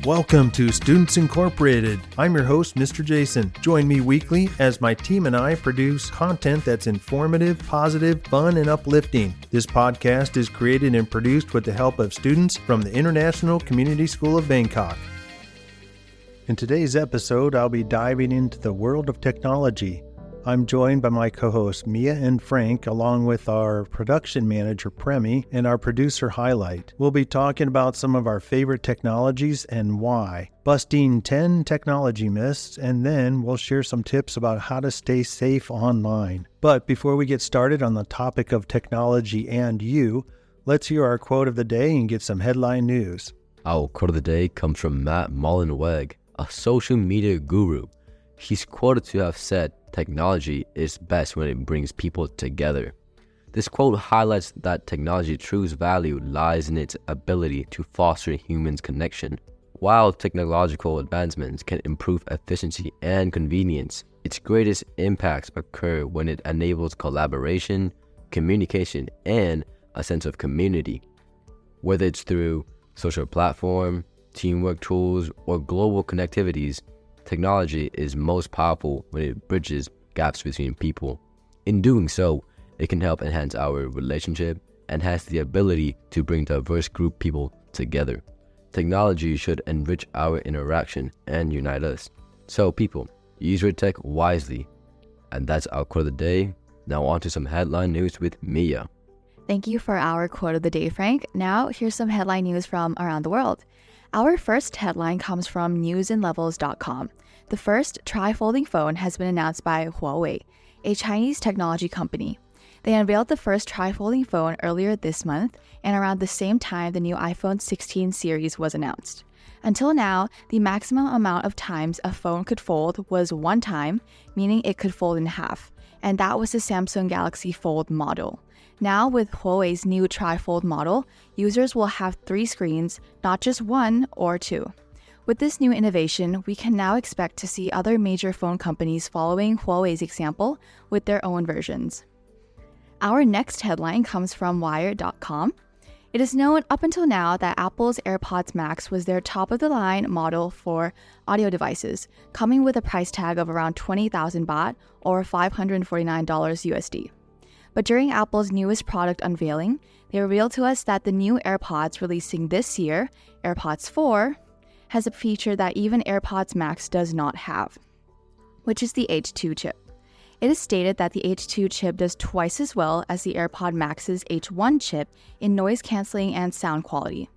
Welcome to Students Incorporated. I'm your host, Mr. Jason. Join me weekly as my team and I produce content that's informative, positive, fun, and uplifting. This podcast is created and produced with the help of students from the International Community School of Bangkok. In today's episode, I'll be diving into the world of technology. I'm joined by my co-hosts Mia and Frank, along with our production manager Premi and our producer Highlight. We'll be talking about some of our favorite technologies and why, busting 10 technology myths, and then we'll share some tips about how to stay safe online. But before we get started on the topic of technology and you, let's hear our quote of the day and get some headline news. Our quote of the day comes from Matt Mullenweg, a social media guru. He's quoted to have said, "Technology is best when it brings people together." This quote highlights that technology's true value lies in its ability to foster humans' connection. While technological advancements can improve efficiency and convenience, its greatest impacts occur when it enables collaboration, communication, and a sense of community. Whether it's through social platform, teamwork tools, or global connectivities, technology is most powerful when it bridges gaps between people. In doing so, it can help enhance our relationship and has the ability to bring diverse group of people together. Technology should enrich our interaction and unite us. So people, use your tech wisely. And that's our quote of the day. Now on to some headline news with Mia. Thank you for our quote of the day, Frank. Now here's some headline news from around the world. Our first headline comes from newsandlevels.com. The first tri-folding phone has been announced by Huawei, a Chinese technology company. They unveiled the first tri-folding phone earlier this month, and around the same time the new iPhone 16 series was announced. Until now, the maximum amount of times a phone could fold was one time, meaning it could fold in half, and that was the Samsung Galaxy Fold model. Now, with Huawei's new tri-fold model, users will have 3 screens, not just 1 or 2. With this new innovation, we can now expect to see other major phone companies following Huawei's example with their own versions. Our next headline comes from Wired.com. It is known up until now that Apple's AirPods Max was their top-of-the-line model for audio devices, coming with a price tag of around 20,000 baht or $549 USD. But during Apple's newest product unveiling, they revealed to us that the new AirPods releasing this year, AirPods 4, has a feature that even AirPods Max does not have, which is the H2 chip. It is stated that the H2 chip does twice as well as the AirPod Max's H1 chip in noise cancelling and sound quality.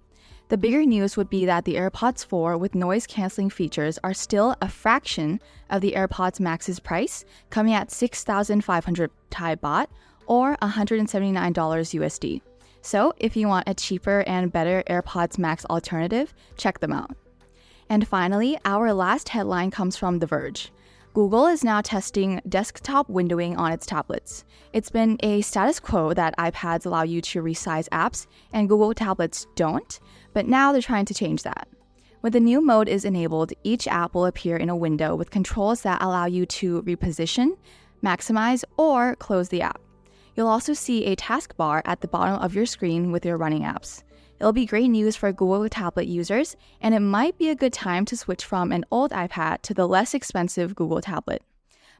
The bigger news would be that the AirPods 4 with noise cancelling features are still a fraction of the AirPods Max's price, coming at 6,500 Thai baht, or $179 USD. So if you want a cheaper and better AirPods Max alternative, check them out. And finally, our last headline comes from The Verge. Google is now testing desktop windowing on its tablets. It's been a status quo that iPads allow you to resize apps and Google tablets don't, but now they're trying to change that. When the new mode is enabled, each app will appear in a window with controls that allow you to reposition, maximize, or close the app. You'll also see a taskbar at the bottom of your screen with your running apps. It'll be great news for Google tablet users, and it might be a good time to switch from an old iPad to the less expensive Google tablet.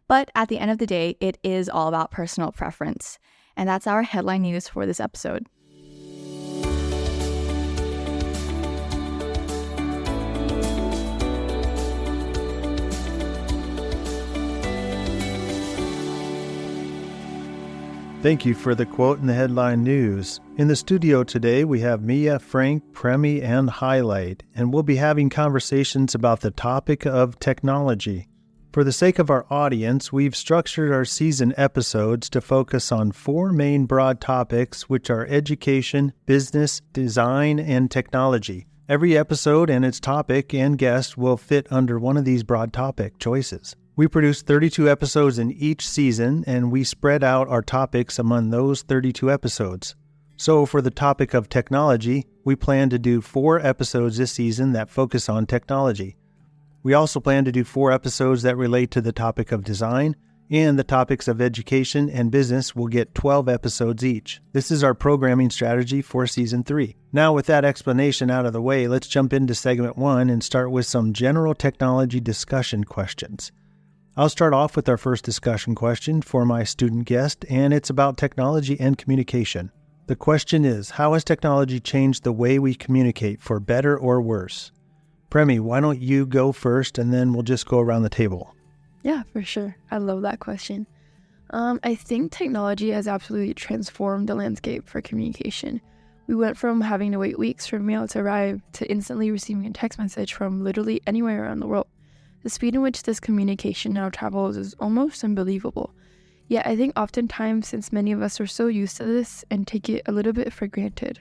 But at the end of the day, it is all about personal preference. And that's our headline news for this episode. Thank you for the quote in the headline news. In the studio today, we have Mia, Frank, Premi, and Highlight, and we'll be having conversations about the topic of technology. For the sake of our audience, we've structured our season episodes to focus on 4 main broad topics, which are education, business, design, and technology. Every episode and its topic and guest will fit under one of these broad topic choices. We produce 32 episodes in each season, and we spread out our topics among those 32 episodes. So for the topic of technology, we plan to do 4 episodes this season that focus on technology. We also plan to do 4 episodes that relate to the topic of design and the topics of education and business will get 12 episodes each. This is our programming strategy for Season 3. Now, with that explanation out of the way, let's jump into Segment 1 and start with some general technology discussion questions. I'll start off with our first discussion question for my student guest, and it's about technology and communication. The question is, how has technology changed the way we communicate, for better or worse? Premi, why don't you go first, and then we'll just go around the table. Yeah, for sure. I love that question. I think technology has absolutely transformed the landscape for communication. We went from having to wait weeks for mail to arrive to instantly receiving a text message from literally anywhere around the world. The speed in which this communication now travels is almost unbelievable. Yet I think oftentimes, since many of us are so used to this and take it a little bit for granted.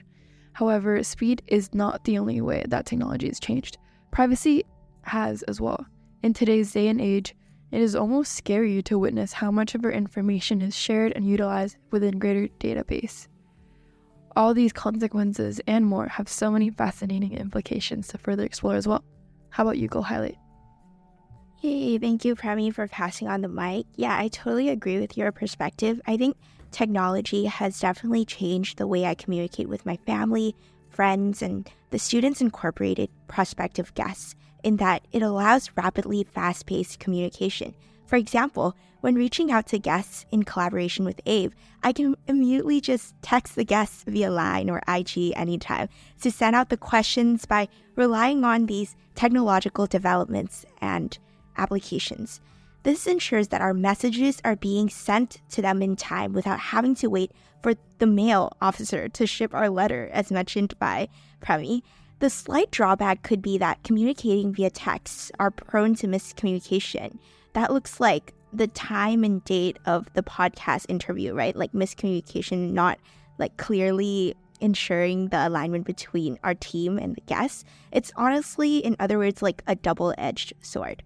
However, speed is not the only way that technology has changed. Privacy has as well. In today's day and age, it is almost scary to witness how much of our information is shared and utilized within greater database. All these consequences and more have so many fascinating implications to further explore as well. How about you, Go Highlight? Hey, thank you, Premi, for passing on the mic. Yeah, I totally agree with your perspective. I think technology has definitely changed the way I communicate with my family, friends, and the Students Incorporated prospective guests, in that it allows rapidly fast-paced communication. For example, when reaching out to guests in collaboration with Abe, I can immediately just text the guests via Line or IG anytime to send out the questions by relying on these technological developments and applications. This ensures that our messages are being sent to them in time without having to wait for the mail officer to ship our letter, as mentioned by Premi. The slight drawback could be that communicating via texts are prone to miscommunication. That looks like the time and date of the podcast interview, right? Like miscommunication, not like clearly ensuring the alignment between our team and the guests. It's honestly, in other words, like a double-edged sword.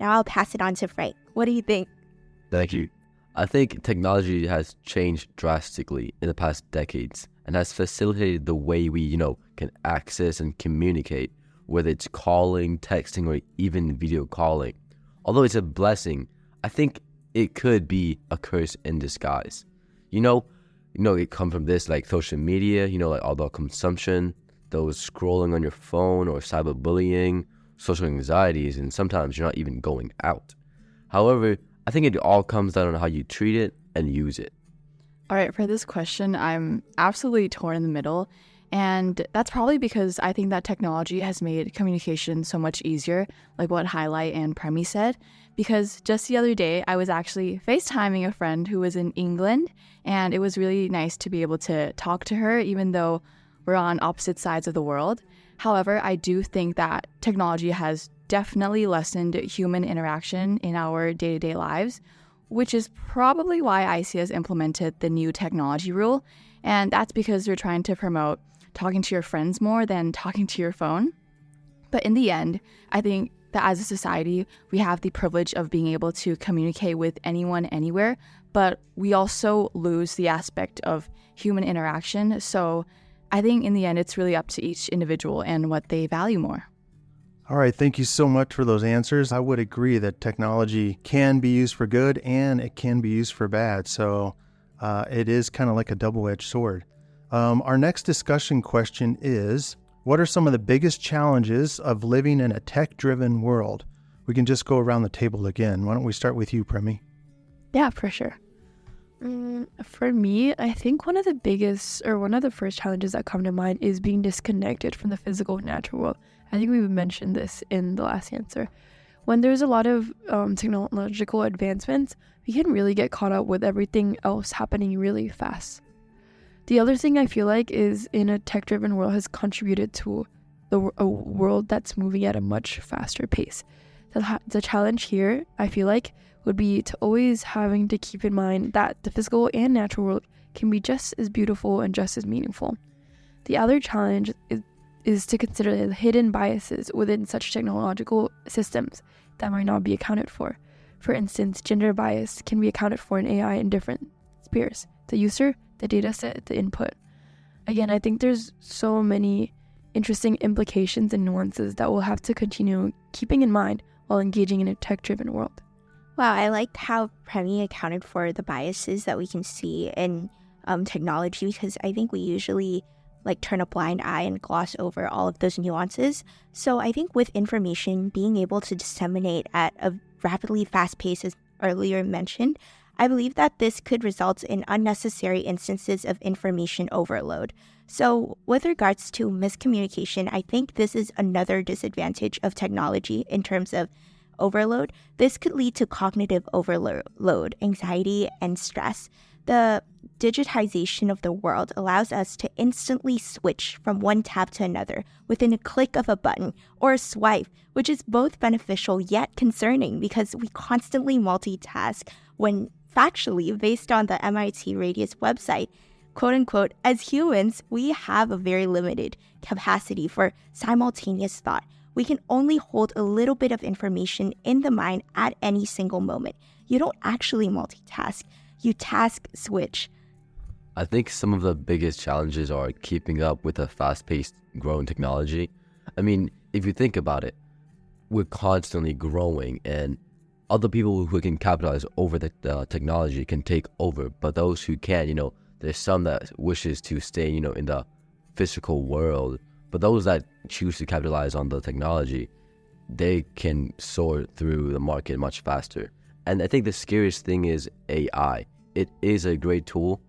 Now I'll pass it on to Frank. What do you think? Thank you. I think technology has changed drastically in the past decades and has facilitated the way we, can access and communicate, whether it's calling, texting, or even video calling. Although it's a blessing, I think it could be a curse in disguise. It comes from this, like social media, like all the consumption, those scrolling on your phone, or cyberbullying, social anxieties, and sometimes you're not even going out. However, I think it all comes down on how you treat it and use it. All right, for this question, I'm absolutely torn in the middle. And that's probably because I think that technology has made communication so much easier, like what Highlight and Premi said. Because just the other day, I was actually FaceTiming a friend who was in England, and it was really nice to be able to talk to her, even though we're on opposite sides of the world. However, I do think that technology has definitely lessened human interaction in our day-to-day lives, which is probably why IC has implemented the new technology rule. And that's because they're trying to promote talking to your friends more than talking to your phone. But in the end, I think that as a society, we have the privilege of being able to communicate with anyone, anywhere, but we also lose the aspect of human interaction. So I think in the end, it's really up to each individual and what they value more. All right, thank you so much for those answers. I would agree that technology can be used for good and it can be used for bad. So it is kind of like a double-edged sword. Our next discussion question is, what are some of the biggest challenges of living in a tech-driven world? We can just go around the table again. Why don't we start with you, Premi? Yeah, for sure. For me, I think one of the first challenges that come to mind is being disconnected from the physical and natural world. I think we've mentioned this in the last answer. When there's a lot of technological advancements, we can really get caught up with everything else happening really fast. The other thing I feel like is in a tech-driven world has contributed to a world that's moving at a much faster pace. The challenge here, I feel like, would be to always having to keep in mind that the physical and natural world can be just as beautiful and just as meaningful. The other challenge is to consider the hidden biases within such technological systems that might not be accounted for. For instance, gender bias can be accounted for in AI in different spheres: the user, the data set, the input. Again, I think there's so many interesting implications and nuances that we'll have to continue keeping in mind while engaging in a tech-driven world. Wow, I liked how Premi accounted for the biases that we can see in technology, because I think we usually turn a blind eye and gloss over all of those nuances. So I think with information being able to disseminate at a rapidly fast pace, as earlier mentioned, I believe that this could result in unnecessary instances of information overload. So with regards to miscommunication, I think this is another disadvantage of technology in terms of overload. This could lead to cognitive overload, anxiety, and stress. The digitization of the world allows us to instantly switch from one tab to another within a click of a button or a swipe, which is both beneficial yet concerning because we constantly multitask when factually, based on the MIT Radius website, quote unquote, as humans, we have a very limited capacity for simultaneous thought. We can only hold a little bit of information in the mind at any single moment. You don't actually multitask. You task switch. I think some of the biggest challenges are keeping up with a fast-paced growing technology. I mean, if you think about it, we're constantly growing, and other people who can capitalize over the technology can take over. But those who can't, there's some that wishes to stay, in the physical world. But those that choose to capitalize on the technology, they can soar through the market much faster. And I think the scariest thing is AI. It is a great tool.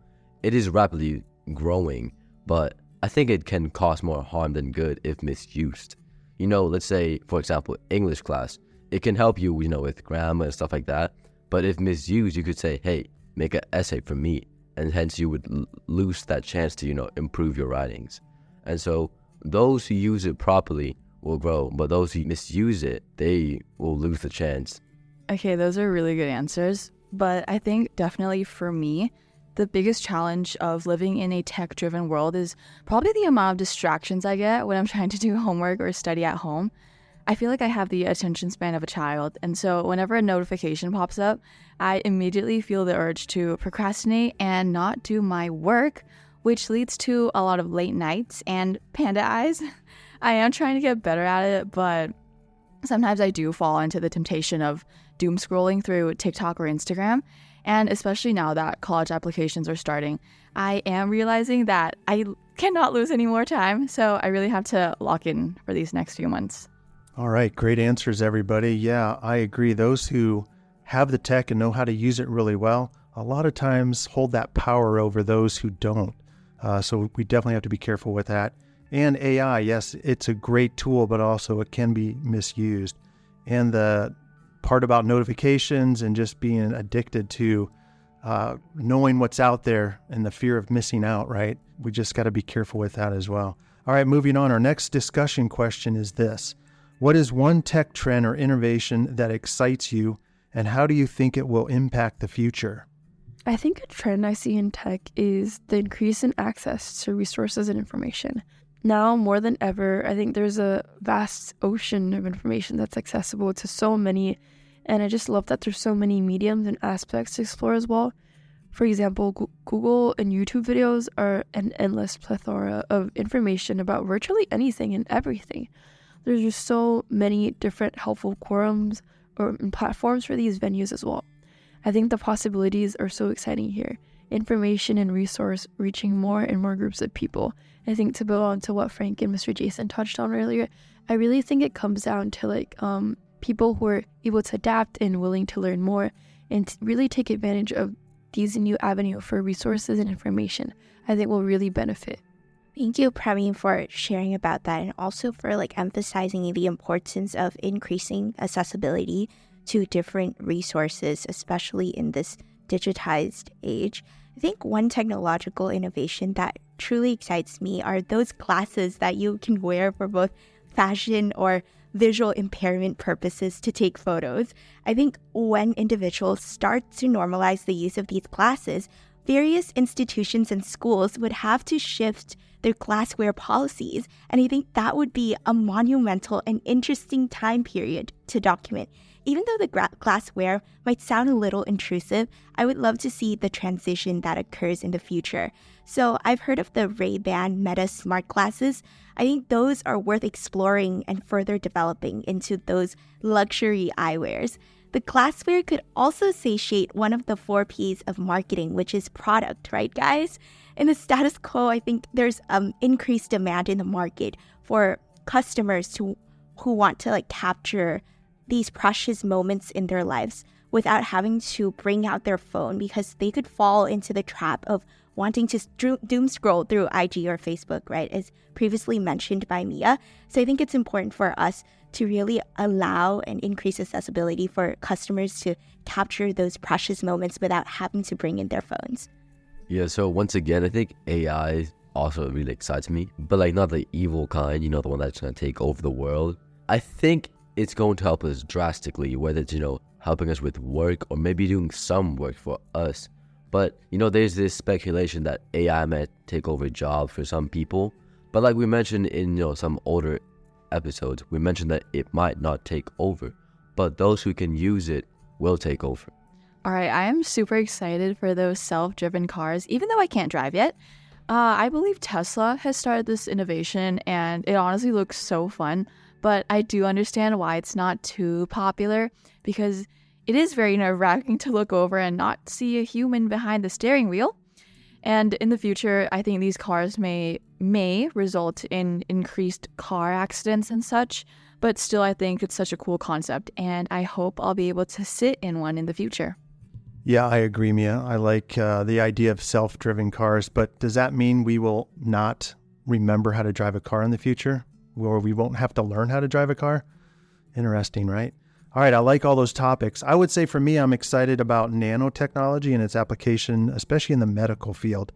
It is rapidly growing, but I think it can cause more harm than good if misused. Let's say, for example, English class. It can help you, with grammar and stuff like that. But if misused, you could say, hey, make an essay for me. And hence you would lose that chance to, improve your writings. And so those who use it properly will grow, but those who misuse it, they will lose the chance. Okay, those are really good answers. But I think definitely for me, the biggest challenge of living in a tech-driven world is probably the amount of distractions I get when I'm trying to do homework or study at home. I feel like I have the attention span of a child, and so whenever a notification pops up, I immediately feel the urge to procrastinate and not do my work, which leads to a lot of late nights and panda eyes. I am trying to get better at it, but sometimes I do fall into the temptation of doom scrolling through TikTok or Instagram. And especially now that college applications are starting, I am realizing that I cannot lose any more time. So I really have to lock in for these next few months. All right, great answers, everybody. Yeah, I agree. Those who have the tech and know how to use it really well, a lot of times hold that power over those who don't. So we definitely have to be careful with that. And AI, yes, it's a great tool, but also it can be misused. And the part about notifications and just being addicted to knowing what's out there and the fear of missing out, right? We just got to be careful with that as well. All right, moving on. Our next discussion question is this. What is one tech trend or innovation that excites you, and how do you think it will impact the future? I think a trend I see in tech is the increase in access to resources and information. Now, more than ever, I think there's a vast ocean of information that's accessible to so many, and I just love that there's so many mediums and aspects to explore as well. For example, Google and YouTube videos are an endless plethora of information about virtually anything and everything. There's just so many different helpful forums or platforms for these venues as well. I think the possibilities are so exciting here. Information and resource reaching more and more groups of people. I think to build on to what Frank and Mr. Jason touched on earlier, I really think it comes down to people who are able to adapt and willing to learn more and to really take advantage of these new avenues for resources and information. I think will really benefit. Thank you, Premi, for sharing about that, and also for emphasizing the importance of increasing accessibility to different resources, especially in this digitized age. I think one technological innovation that truly excites me are those glasses that you can wear for both fashion or visual impairment purposes to take photos. I think when individuals start to normalize the use of these glasses, various institutions and schools would have to shift their glassware policies, and I think that would be a monumental and interesting time period to document. Even though the glassware might sound a little intrusive, I would love to see the transition that occurs in the future. So I've heard of the Ray-Ban Meta smart glasses. I think those are worth exploring and further developing into those luxury eyewears. The glassware could also satiate one of the 4 P's of marketing, which is product, right, guys? In the status quo, I think there's increased demand in the market for customers who want to capture these precious moments in their lives without having to bring out their phone, because they could fall into the trap of wanting to doom scroll through IG or Facebook, right, as previously mentioned by Mia. So I think it's important for us to really allow and increase accessibility for customers to capture those precious moments without having to bring in their phones. Yeah, so once again, I think AI also really excites me, but not the evil kind, the one that's going to take over the world. I think it's going to help us drastically, whether it's, helping us with work or maybe doing some work for us. But, there's this speculation that AI might take over jobs for some people. But like we mentioned in, some older episodes, we mentioned that it might not take over, but those who can use it will take over. All right, I am super excited for those self-driven cars, even though I can't drive yet. I believe Tesla has started this innovation, and it honestly looks so fun. But I do understand why it's not too popular, because it is very nerve-wracking to look over and not see a human behind the steering wheel. And in the future, I think these cars may result in increased car accidents and such. But still, I think it's such a cool concept, and I hope I'll be able to sit in one in the future. Yeah, I agree, Mia. I like the idea of self-driven cars, but does that mean we will not remember how to drive a car in the future? Or we won't have to learn how to drive a car? Interesting, right? All right, I like all those topics. I would say for me, I'm excited about nanotechnology and its application, especially in the medical field.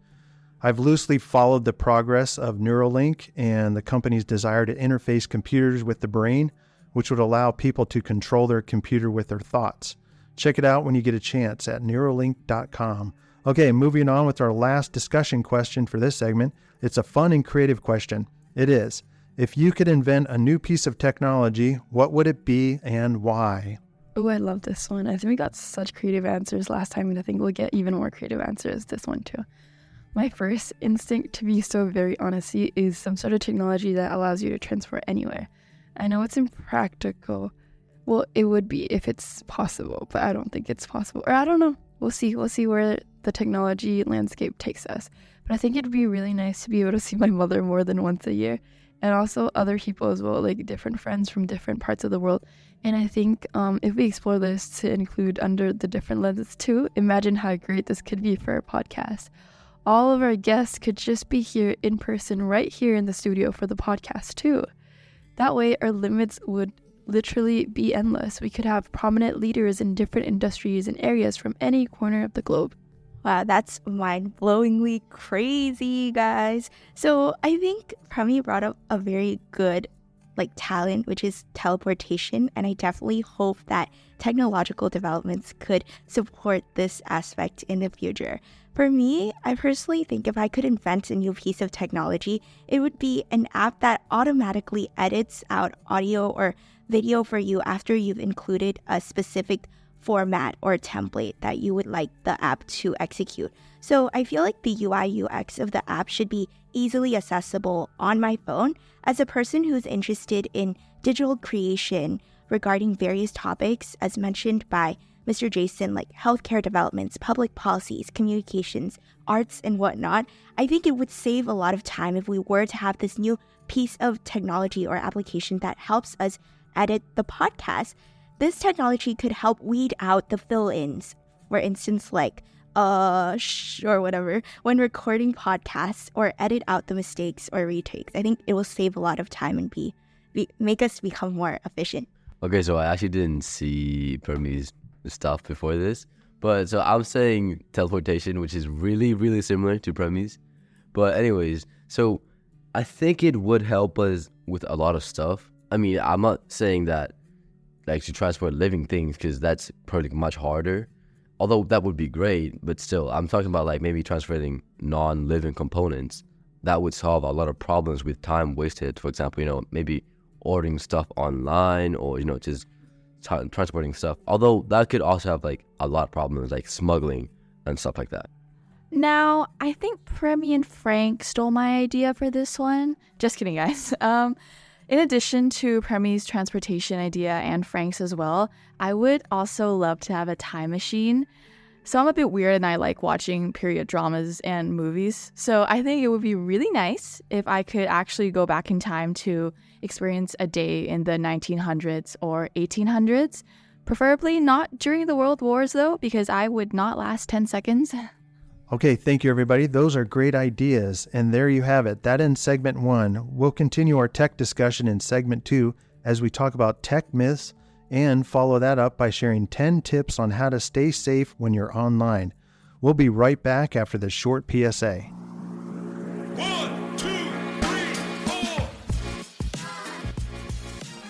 I've loosely followed the progress of Neuralink and the company's desire to interface computers with the brain, which would allow people to control their computer with their thoughts. Check it out when you get a chance at Neuralink.com. Okay, moving on with our last discussion question for this segment. It's a fun and creative question. It is, if you could invent a new piece of technology, what would it be and why? Oh, I love this one. I think we got such creative answers last time, and I think we'll get even more creative answers this one too. My first instinct, to be so very honest, is some sort of technology that allows you to transport anywhere. I know it's impractical. Well, it would be if it's possible, but I don't think it's possible. Or I don't know. We'll see. We'll see where the technology landscape takes us. But I think it'd be really nice to be able to see my mother more than once a year. And also other people as well, different friends from different parts of the world. And I think if we explore this to include under the different lenses too, imagine how great this could be for our podcast. All of our guests could just be here in person right here in the studio for the podcast too. That way our limits would literally be endless. We could have prominent leaders in different industries and areas from any corner of the globe. Wow, that's mind-blowingly crazy, guys. So I think Premi brought up a very good talent, which is teleportation. And I definitely hope that technological developments could support this aspect in the future. For me, I personally think if I could invent a new piece of technology, it would be an app that automatically edits out audio or video for you after you've included a specific format or template that you would like the app to execute. So I feel like the UI UX of the app should be easily accessible on my phone. As a person who's interested in digital creation regarding various topics, as mentioned by Mr. Jason, like healthcare developments, public policies, communications, arts, and whatnot, I think it would save a lot of time if we were to have this new piece of technology or application that helps us edit the podcast. This technology could help weed out the fill-ins, for instance, or whatever, when recording podcasts, or edit out the mistakes or retakes. I think it will save a lot of time and make us become more efficient. Okay, so I actually didn't see Burmese stuff before this, but so I'm saying teleportation, which is really, really similar to Burmese. But anyways, so I think it would help us with a lot of stuff. I mean, I'm not saying that to transport living things, because that's probably much harder, although that would be great. But still, I'm talking about maybe transporting non-living components. That would solve a lot of problems with time wasted. For example, maybe ordering stuff online, or just transporting stuff, although that could also have a lot of problems like smuggling and stuff like that. Now, I think Premi and Frank stole my idea for this one. Just kidding, guys. In addition to Premi's transportation idea and Frank's as well, I would also love to have a time machine. So I'm a bit weird and I like watching period dramas and movies. So I think it would be really nice if I could actually go back in time to experience a day in the 1900s or 1800s. Preferably not during the World Wars though, because I would not last 10 seconds. Okay, thank you everybody. Those are great ideas. And there you have it. That ends segment 1. We'll continue our tech discussion in segment 2 as we talk about tech myths and follow that up by sharing 10 tips on how to stay safe when you're online. We'll be right back after this short PSA. 1, 2, 3, 4.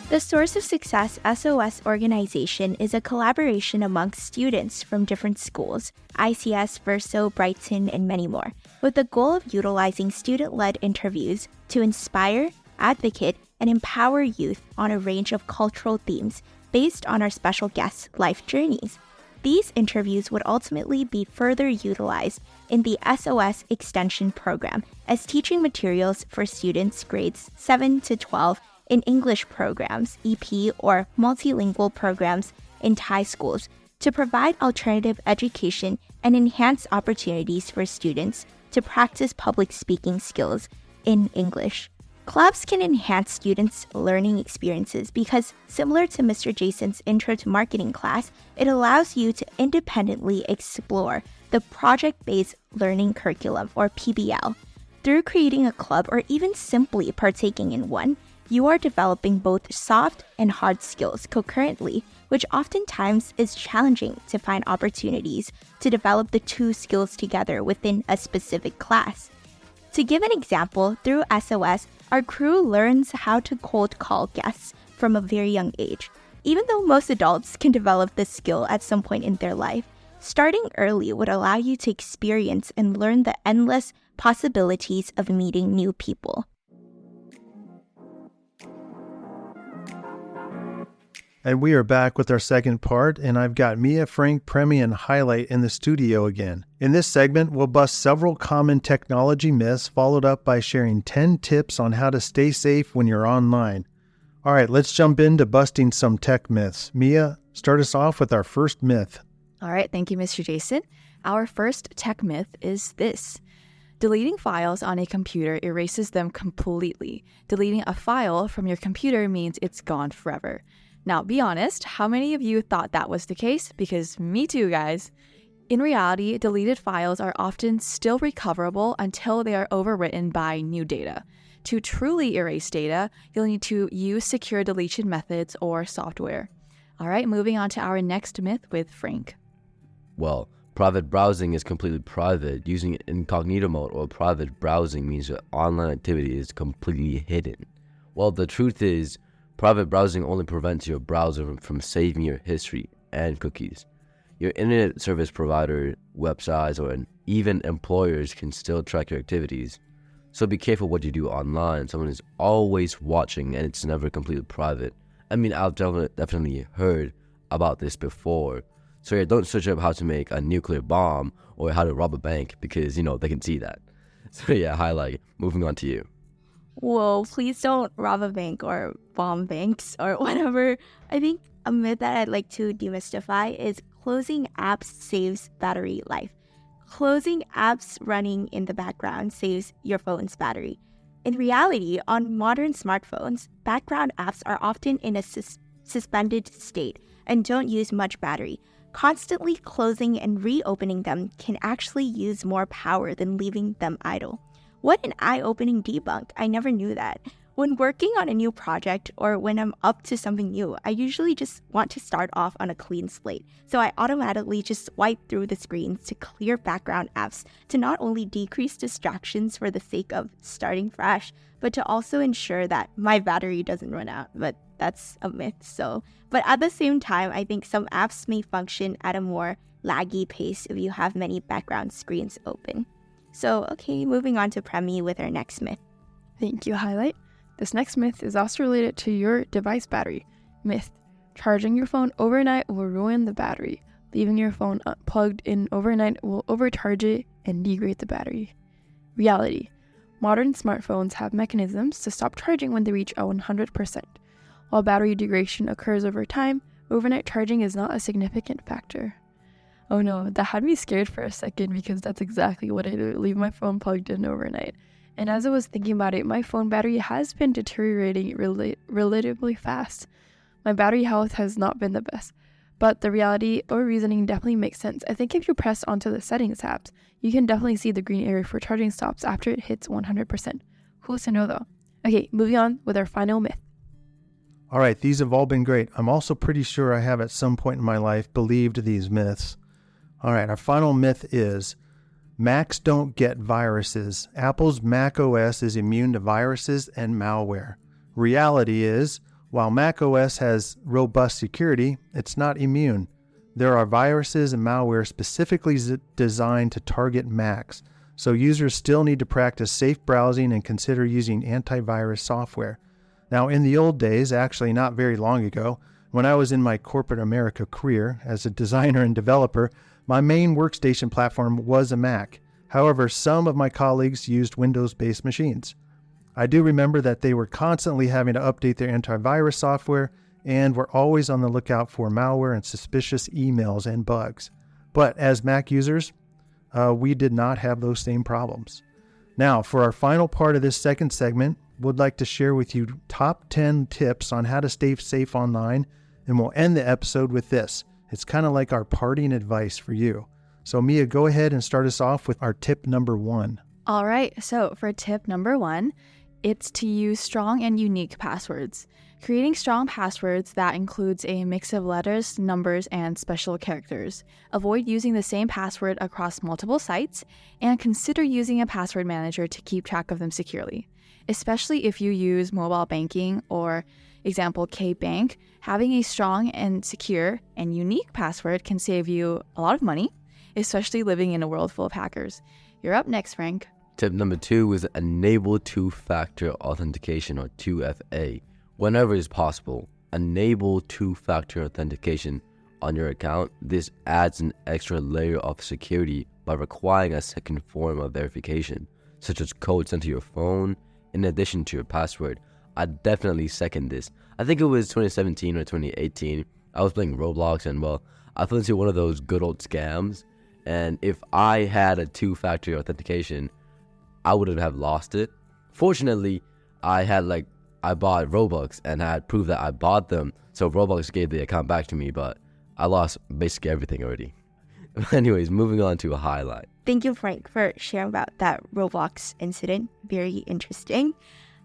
The Source of Success SOS organization is a collaboration amongst students from different schools, ICS, Verso, Brighton, and many more, with the goal of utilizing student-led interviews to inspire, advocate, and empower youth on a range of cultural themes based on our special guests' life journeys. These interviews would ultimately be further utilized in the SOS Extension program as teaching materials for students grades 7 to 12 in English programs, EP, or multilingual programs in Thai schools to provide alternative education and enhance opportunities for students to practice public speaking skills in English. Clubs can enhance students' learning experiences because, similar to Mr. Jason's Intro to Marketing class, it allows you to independently explore the project-based learning curriculum, or PBL. Through creating a club or even simply partaking in one, you are developing both soft and hard skills concurrently, which oftentimes is challenging to find opportunities to develop the two skills together within a specific class. To give an example, through SOS, our crew learns how to cold call guests from a very young age. Even though most adults can develop this skill at some point in their life, starting early would allow you to experience and learn the endless possibilities of meeting new people. And we are back with our second part, and I've got Mia, Frank, Premi, and Highlight in the studio again. In this segment, we'll bust several common technology myths, followed up by sharing 10 tips on how to stay safe when you're online. All right, let's jump into busting some tech myths. Mia, start us off with our first myth. All right, thank you, Mr. Jason. Our first tech myth is this. Deleting files on a computer erases them completely. Deleting a file from your computer means it's gone forever. Now, be honest, how many of you thought that was the case? Because me too, guys. In reality, deleted files are often still recoverable until they are overwritten by new data. To truly erase data, you'll need to use secure deletion methods or software. All right, moving on to our next myth with Frank. Well, private browsing is completely private. Using incognito mode or private browsing means your online activity is completely hidden. Well, the truth is, private browsing only prevents your browser from saving your history and cookies. Your internet service provider, websites, or even employers can still track your activities. So be careful what you do online. Someone is always watching and it's never completely private. I mean, I've definitely heard about this before. So yeah, don't search up how to make a nuclear bomb or how to rob a bank because, they can see that. So yeah, Highlight, moving on to you. Whoa, please don't rob a bank or bomb banks or whatever. I think a myth that I'd like to demystify is closing apps saves battery life. Closing apps running in the background saves your phone's battery. In reality, on modern smartphones, background apps are often in a suspended state and don't use much battery. Constantly closing and reopening them can actually use more power than leaving them idle. What an eye-opening debunk. I never knew that. When working on a new project or when I'm up to something new, I usually just want to start off on a clean slate. So I automatically just swipe through the screens to clear background apps to not only decrease distractions for the sake of starting fresh, but to also ensure that my battery doesn't run out. But that's a myth. But at the same time, I think some apps may function at a more laggy pace if you have many background screens open. So, okay, moving on to Premi with our next myth. Thank you, Highlight. This next myth is also related to your device battery. Myth: charging your phone overnight will ruin the battery. Leaving your phone plugged in overnight will overcharge it and degrade the battery. Reality: Modern smartphones have mechanisms to stop charging when they reach 100%. While battery degradation occurs over time, overnight charging is not a significant factor. Oh no, that had me scared for a second because that's exactly what I do, leave my phone plugged in overnight. And as I was thinking about it, my phone battery has been deteriorating relatively fast. My battery health has not been the best, but the reality or reasoning definitely makes sense. I think if you press onto the settings tabs, you can definitely see the green area for charging stops after it hits 100%. Cool to know though. Okay, moving on with our final myth. All right, these have all been great. I'm also pretty sure I have at some point in my life believed these myths. All right, our final myth is Macs don't get viruses. Apple's Mac OS is immune to viruses and malware. Reality is, while Mac OS has robust security, it's not immune. There are viruses and malware specifically designed to target Macs, so users still need to practice safe browsing and consider using antivirus software. Now, in the old days, actually not very long ago, when I was in my corporate America career as a designer and developer, my main workstation platform was a Mac. However, some of my colleagues used Windows-based machines. I do remember that they were constantly having to update their antivirus software and were always on the lookout for malware and suspicious emails and bugs. But as Mac users, we did not have those same problems. Now, for our final part of this second segment, would like to share with you top 10 tips on how to stay safe online, and we'll end the episode with this. It's kind of like our parting advice for you. So Mia, go ahead and start us off with our tip number 1. All right, so for tip number 1, it's to use strong and unique passwords. Creating strong passwords that includes a mix of letters, numbers, and special characters. Avoid using the same password across multiple sites, and consider using a password manager to keep track of them securely. Especially if you use mobile banking or, example, K-Bank, having a strong and secure and unique password can save you a lot of money, especially living in a world full of hackers. You're up next, Frank. Tip number 2 is enable two-factor authentication, or 2FA. Whenever it's possible, enable two-factor authentication on your account. This adds an extra layer of security by requiring a second form of verification, such as code sent to your phone, in addition to your password. I definitely second this. I think it was 2017 or 2018. I was playing Roblox and, well, I fell into one of those good old scams. And if I had a two-factor authentication, I wouldn't have lost it. Fortunately, I bought Robux and had proof that I bought them. So Roblox gave the account back to me, but I lost basically everything already. Anyways, moving on to a highlight. Thank you, Frank, for sharing about that Roblox incident. Very interesting.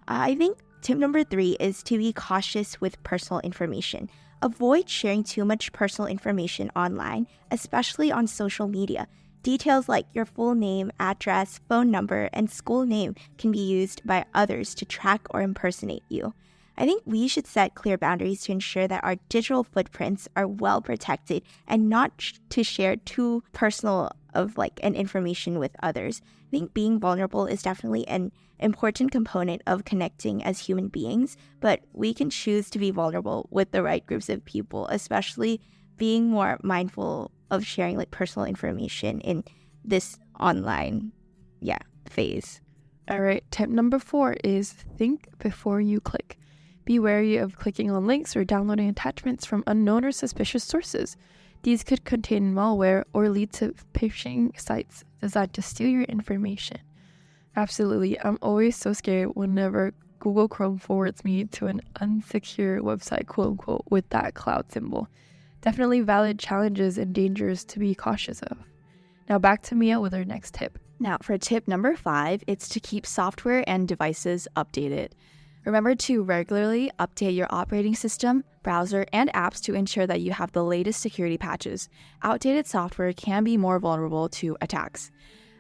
I think tip number 3 is to be cautious with personal information. Avoid sharing too much personal information online, especially on social media. Details like your full name, address, phone number, and school name can be used by others to track or impersonate you. I think we should set clear boundaries to ensure that our digital footprints are well protected and not to share too personal of an information with others. I think being vulnerable is definitely an important component of connecting as human beings, but we can choose to be vulnerable with the right groups of people, especially being more mindful of sharing personal information in this online phase. All right, tip number 4 is think before you click. Be wary of clicking on links or downloading attachments from unknown or suspicious sources. These could contain malware or lead to phishing sites designed to steal your information. Absolutely, I'm always so scared whenever Google Chrome forwards me to an unsecure website, quote unquote, with that cloud symbol. Definitely valid challenges and dangers to be cautious of. Now back to Mia with her next tip. Now for tip number 5, it's to keep software and devices updated. Remember to regularly update your operating system, browser, and apps to ensure that you have the latest security patches. Outdated software can be more vulnerable to attacks.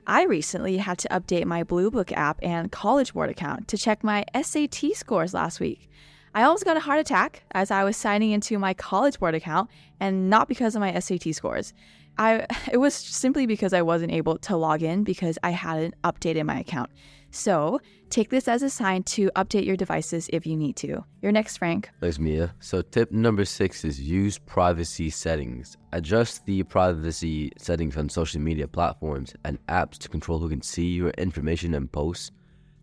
I recently had to update my Blue Book app and College Board account to check my SAT scores last week. I almost got a heart attack as I was signing into my College Board account, and not because of my SAT scores. It was simply because I wasn't able to log in because I hadn't updated my account. So take this as a sign to update your devices if you need to. You're next, Frank. Thanks, Mia. So tip number 6 is use privacy settings. Adjust the privacy settings on social media platforms and apps to control who can see your information and posts.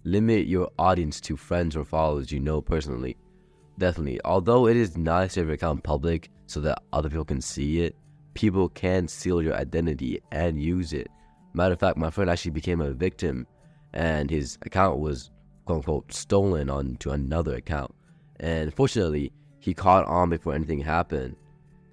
limit your audience to friends or followers you know personally. Definitely. Although it is nice to have your account public so that other people can see it, people can steal your identity and use it. Matter of fact, my friend actually became a victim and his account was quote-unquote stolen onto another account. And fortunately, he caught on before anything happened.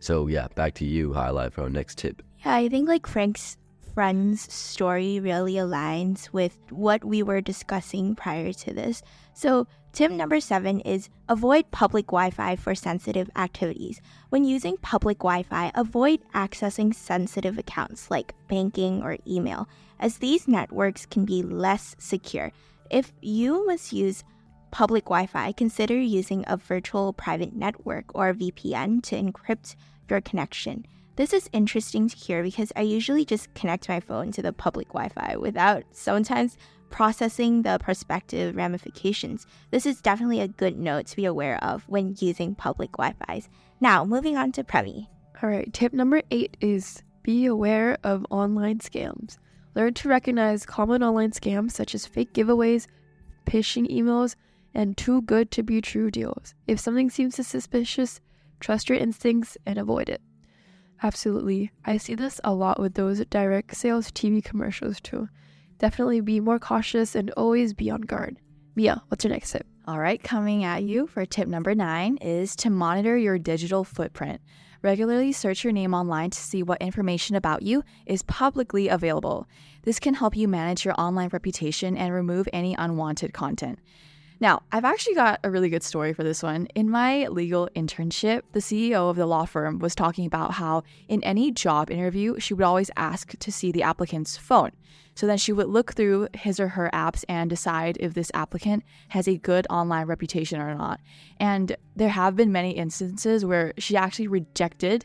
So yeah, back to you, Highlight, for our next tip. Yeah, I think like Frank's friend's story really aligns with what we were discussing prior to this. So tip number 7 is avoid public Wi-Fi for sensitive activities. When using public Wi-Fi, avoid accessing sensitive accounts like banking or email, as these networks can be less secure. If you must use public Wi-Fi, consider using a virtual private network or VPN to encrypt your connection. This is interesting to hear because I usually just connect my phone to the public Wi-Fi without sometimes processing the prospective ramifications. This is definitely a good note to be aware of when using public Wi-Fis. Now, moving on to Premi. All right, tip number 8 is be aware of online scams. Learn to recognize common online scams such as fake giveaways, phishing emails, and too good to be true deals. If something seems suspicious, trust your instincts and avoid it. Absolutely. I see this a lot with those direct sales TV commercials too. Definitely be more cautious and always be on guard. Mia, what's your next tip? All right, coming at you for tip number 9 is to monitor your digital footprint. Regularly search your name online to see what information about you is publicly available. This can help you manage your online reputation and remove any unwanted content. Now, I've actually got a really good story for this one. In my legal internship, the CEO of the law firm was talking about how in any job interview, she would always ask to see the applicant's phone. So then she would look through his or her apps and decide if this applicant has a good online reputation or not. And there have been many instances where she actually rejected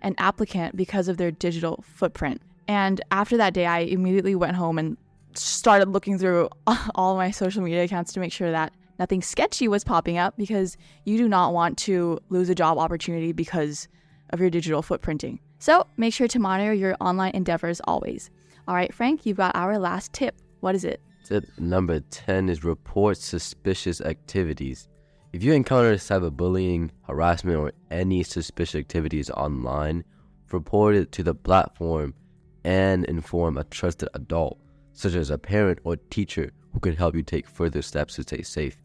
an applicant because of their digital footprint. And after that day, I immediately went home and started looking through all my social media accounts to make sure that nothing sketchy was popping up, because you do not want to lose a job opportunity because of your digital footprinting. So make sure to monitor your online endeavors always. All right, Frank, you've got our last tip. What is it? Tip number 10 is report suspicious activities. If you encounter cyberbullying, harassment, or any suspicious activities online, report it to the platform and inform a trusted adult, such as a parent or teacher, who could help you take further steps to stay safe.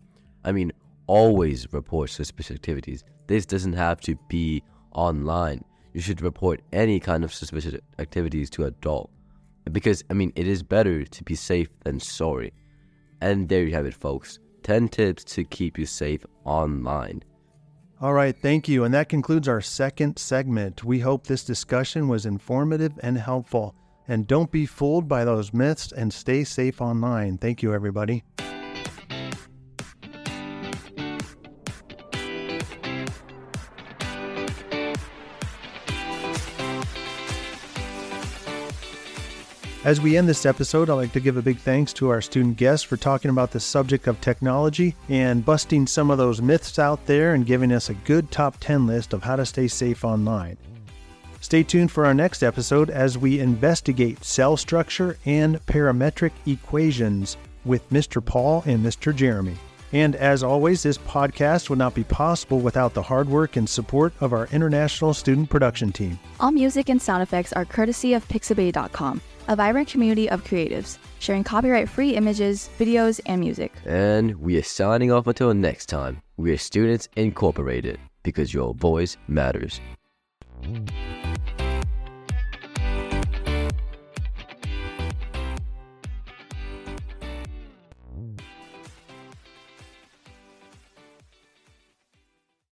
I mean, always report suspicious activities. This doesn't have to be online. You should report any kind of suspicious activities to adult. Because, it is better to be safe than sorry. And there you have it, folks. 10 tips to keep you safe online. All right, thank you. And that concludes our second segment. We hope this discussion was informative and helpful. And don't be fooled by those myths and stay safe online. Thank you, everybody. As we end this episode, I'd like to give a big thanks to our student guests for talking about the subject of technology and busting some of those myths out there and giving us a good top 10 list of how to stay safe online. Stay tuned for our next episode as we investigate cell structure and parametric equations with Mr. Paul and Mr. Jeremy. And as always, this podcast would not be possible without the hard work and support of our international student production team. All music and sound effects are courtesy of Pixabay.com, a vibrant community of creatives, sharing copyright-free images, videos, and music. And we are signing off until next time. We are Students Incorporated, because your voice matters.